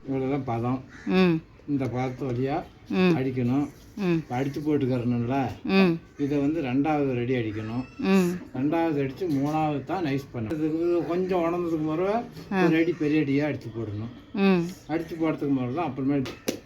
இவ்வளோதான் பதம். இந்த பதத்து வழியாக அடிக்கணும். அடித்து போட்டுக்கிறணும்ல, இதை வந்து ரெண்டாவது ரெடி அடிக்கணும். ரெண்டாவது அடித்து மூணாவது தான் நைஸ் பண்ணணும். கொஞ்சம் உடந்ததுக்கு முறை ஒரு அடி பெரிய அடியாக அடித்து போடணும். அடித்து போடுறதுக்கு முறை தான் அப்புறமேட்டு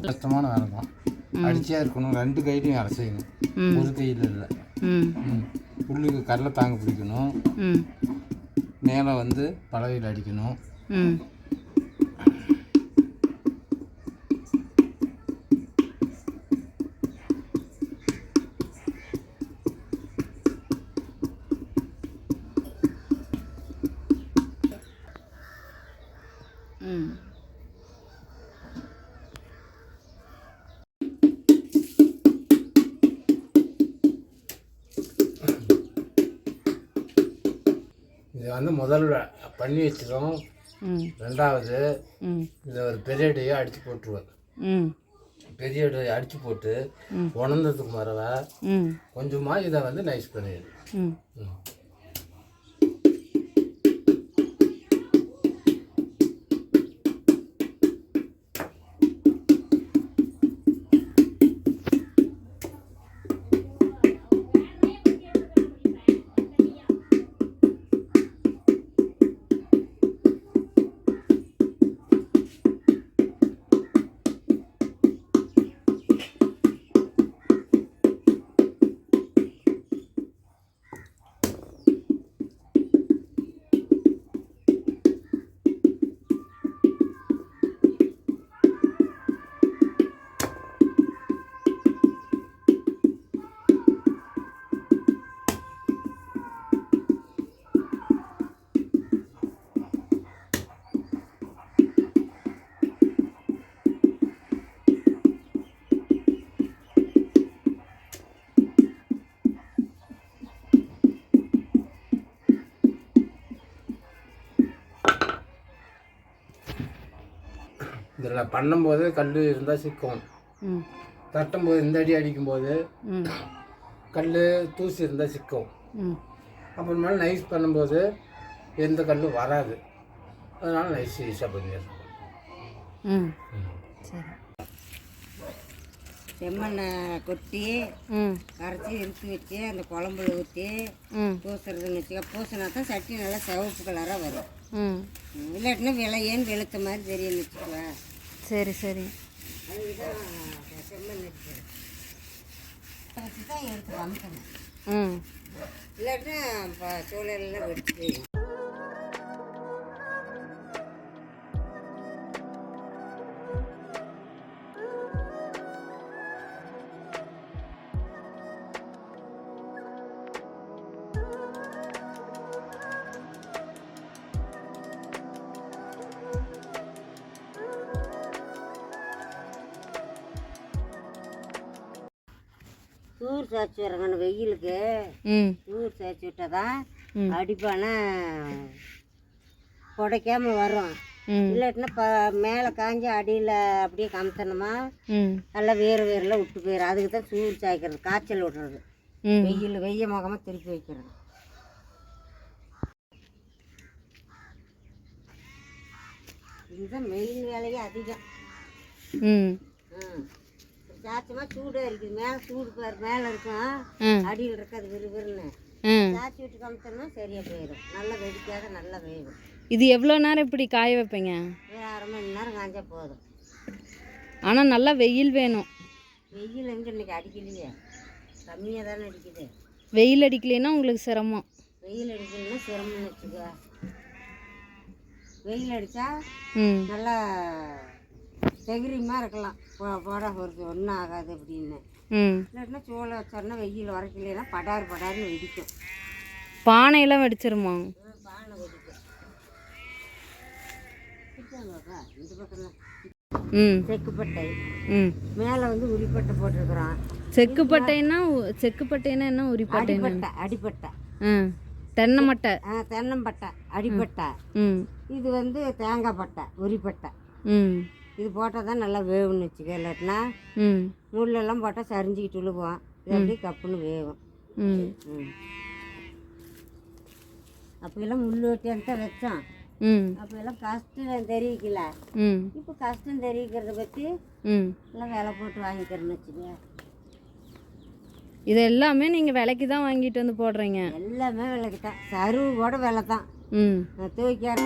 கஷ்டமான வேலை தான். அடிச்சா இருக்கணும், ரெண்டு கையிலையும் வேலை செய்யணும், ஒரு கையில் இல்லை. உள்ளுக்கு கடலை தாங்க பிடிக்கணும், மேலே வந்து பலகையில் அடிக்கணும். இது வந்து முதல்ல பண்ணி வச்சிடும். ரெண்டாவது இதை ஒரு பெரிய அடியாக அடித்து போட்டுருவேன். பெரிய அடியை அடித்து போட்டு உணர்ந்ததுக்கு மரவை கொஞ்சமாக இதை வந்து நைஸ் பண்ணிடுவேன். இதில் பண்ணும்போது கல் இருந்தால் சிக்கும், தட்டும்போது இந்த அடி அடிக்கும்போது கல் தூசி இருந்தால் சிக்கும். அப்புறமேல நைஸ் பண்ணும்போது எந்த கல்லும் வராது. அதனால் நைஸ் ஈஸியாக பண்ணிடுறோம். செம்மண்ணை கொட்டி கரைச்சி இறுக்கி வச்சு அந்த குழம்புல ஊற்றி பூசுறதுன்னு வச்சுக்க. பூசினா தான் சட்டி நல்லா சிவப்பு கலராக வரும். இல்லாட்டினா விலையேன்னு வெளுத்த மாதிரி தெரியும்னு வச்சுக்கலாம். சரி சரி. அதுதான் செம்மண் வச்சு தான் எடுத்து அமுக்கணும். இல்லாட்டினா சூழலில் வெடிச்சு சூர் சாய்ச்சி வரங்கன்னு வெயிலுக்கு சூர் சாய்ச்சி விட்டால் தான் அடிப்பான புடைக்காம வரும். இல்லாட்டினா மேலே காஞ்சி அடியில் அப்படியே கமுத்தணுமா நல்லா வேரெல்லாம் விட்டு போயிடும். அதுக்கு தான் சூர் சாய்க்கிறது, காய்ச்சல் விடுறது. வெய்ய முகமாக திருப்பி வைக்கிறது. இதுதான் மெயின் வேலையே அதிகம். சாச்சமாக சூடாக இருக்குது. மேலே சூடு பாரு, மேலே இருக்கும், அடியில் இருக்காது விறுவிறுன்னு. சாச்சி விட்டு கமுத்தோம்னா சரியாக போயிடும். நல்லா வெடிக்காத நல்லா வேகும். இது எவ்வளோ நேரம் இப்படி காய வைப்பீங்க? ஒரு அரை மணி நேரம் காய்ஞ்சா போதும். ஆனால் நல்லா வெயில் வேணும். வெயில் எங்கே இன்றைக்கி அடிக்கலையே, கம்மியாக தானே அடிக்குது. வெயில் அடிக்கலைன்னா உங்களுக்கு சிரமம். வெயில் அடிக்கலைன்னா சிரமம்னு வச்சுக்க. வெயில் அடித்தா நல்லா செகிரியமாக இருக்கலாம். போட ஒரு ஒன்றும் ஆகாது அப்படின்னு. இல்லைன்னா சோளை வச்சோன்னா வெயில் உரைக்கலைன்னா படாருன்னு வெடிக்கும். பானையெல்லாம் வெடிச்சிருமா? பானை வெடிக்கும். இந்த பக்கம் செக்குப்பட்டை மேலே வந்து உரிப்பட்டை போட்டிருக்கிறோம். செக்குப்பட்டைன்னா என்ன? உரிப்பட்டை அடிப்பட்டை தென்னை மட்டை, தென்னம்பட்டை, அடிப்பட்டை. இது வந்து தேங்காய் பட்டை, உரிப்பட்டை. இது போட்டால் தான் நல்லா வேகும்னு வச்சுக்க. இல்லாட்டினா முள்ளெல்லாம் போட்டால் சரிஞ்சிக்கிட்டு விழுவோம். இது அப்படியே கப்புன்னு வேகும். அப்பெல்லாம் முள் வெட்டியான்னு தான் வச்சோம். அப்பெல்லாம் கஷ்டம் தெரிவிக்கல. இப்போ கஷ்டம் தெரிவிக்கிறத பற்றி எல்லாம் விலை போட்டு வாங்கிக்கிறேன்னு வச்சுக்க. இது எல்லாமே நீங்கள் விலைக்கு தான் வாங்கிட்டு வந்து போடுறீங்க? எல்லாமே விலைக்கு தான். சருவு கூட விலை தான். தூக்கியார்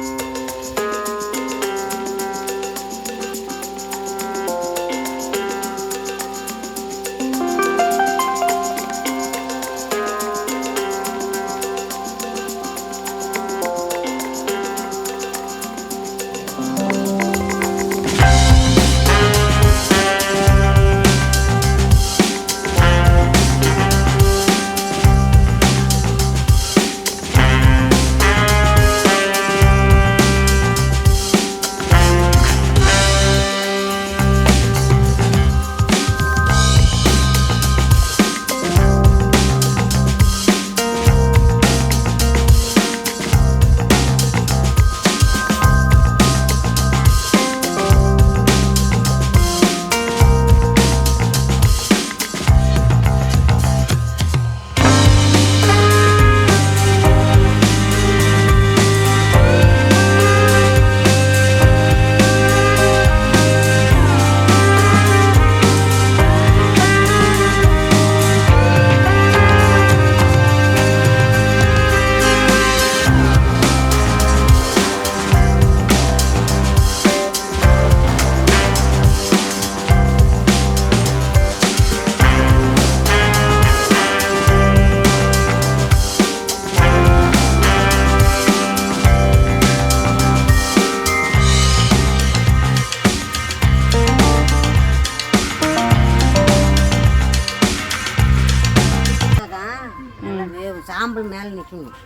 சாம்பல் மேலே நிற்கணும்.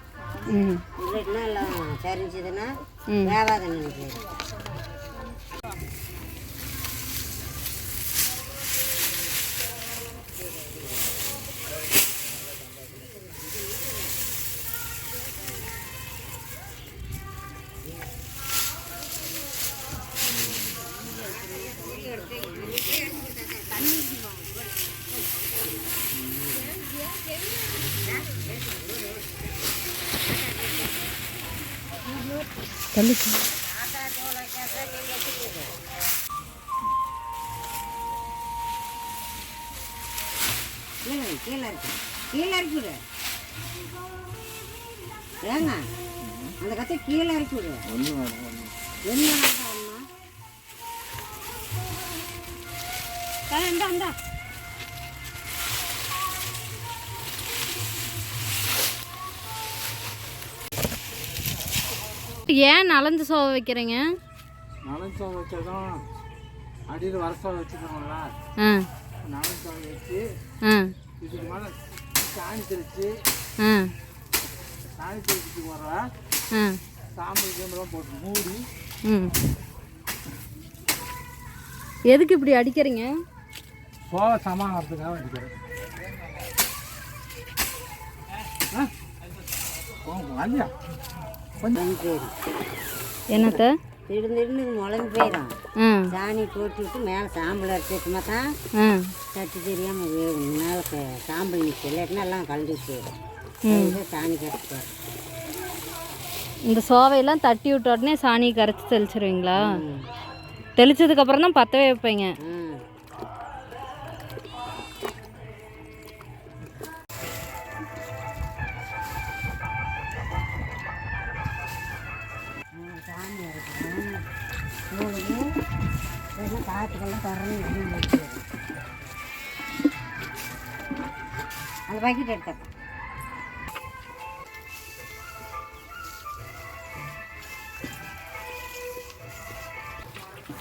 இல்லைன்னா எல்லாம் சரிஞ்சதுன்னா வேவாத நினைக்கிறேன். தள்ளிச்சு கீழே இருக்கு ஏங்க அந்த கத்தை கீழே இறக்கி விடு. என்ன ஏன் நலஞ்சு சோவை வைக்கிறீங்க? நலஞ்சு சோவை வச்சதும் அடியில் வர சோவை வச்சுக்கோங்களா. நலஞ்சு சோவை வச்சு இதுக்கு மேலே சாணி தெளித்து வர சாம்பல் கேம்பெல்லாம் போட்டு மூடி. எதுக்கு இப்படி அடிக்கிறீங்க? சோவை சமாளிக்கிறதுக்காக அடிக்கிறேன். இல்லையா கொஞ்சம் பேர் என்னத்த திடீர்னு முளைஞ்சு போயிடும். சாணி போட்டு விட்டு மேலே சாம்பல் அரைச்சிட்டுமா தான் தட்டி தெரியாமல் வேகும். மேலே சாம்பல் நிற்கும். இல்லாட்டினா எல்லாம் கலந்து போயிடும். சாணி கரைச்சி இந்த சோவையெல்லாம் தட்டி விட்ட உடனே சாணி கரைச்சி தெளிச்சிருவீங்களா? தெளிச்சதுக்கப்புறம் தான் பற்றவே வைப்பீங்க. மூணுது இல்லைன்னா காற்றுக்கெல்லாம் திறந்து வெளியே வச்சுருவோம். அந்த பாக்கெட் எடுத்தேன்.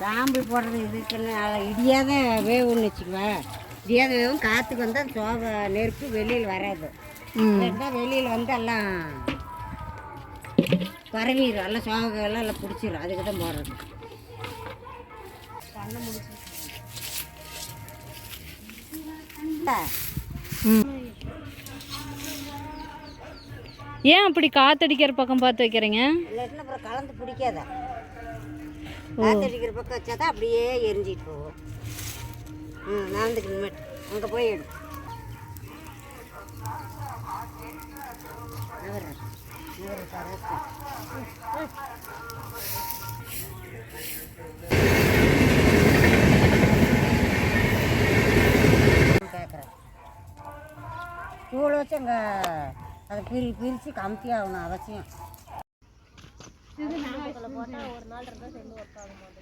சாம்பல் போடுறது இதுக்குன்னு இடியாத வேவுன்னு வச்சுக்குவேன். இடியாத வேவும் காற்றுக்கு வந்து அந்த சோபை நெருப்பு வெளியில் வராது. இருந்தால் வெளியில் வந்து எல்லாம் பரவிடும், எல்லாம் சோகைலாம் எல்லாம் பிடிச்சிடும். அதுக்கு தான் போடுறது. கண்ணை முடிச்சு ஏன் அப்படி காத்தடிக்கிற பக்கம் பார்த்து வைக்கிறீங்க? இல்லாட்டினா அப்புறம் கலந்து பிடிக்காத. காத்தடிக்கிற பக்கம் வச்சா தான் அப்படியே எரிஞ்சிட்டு போகும். நடந்துக்கு இனிமேட்டு அங்கே போய் எடு. கேட்குறேன் தூள் வச்சு அங்கே அதை பிரித்து கமுத்தி ஆகணும் அவசியம். போட்டால் ஒரு நாள் இருந்தால் செல்லு ஒர்க் ஆக மாதிரி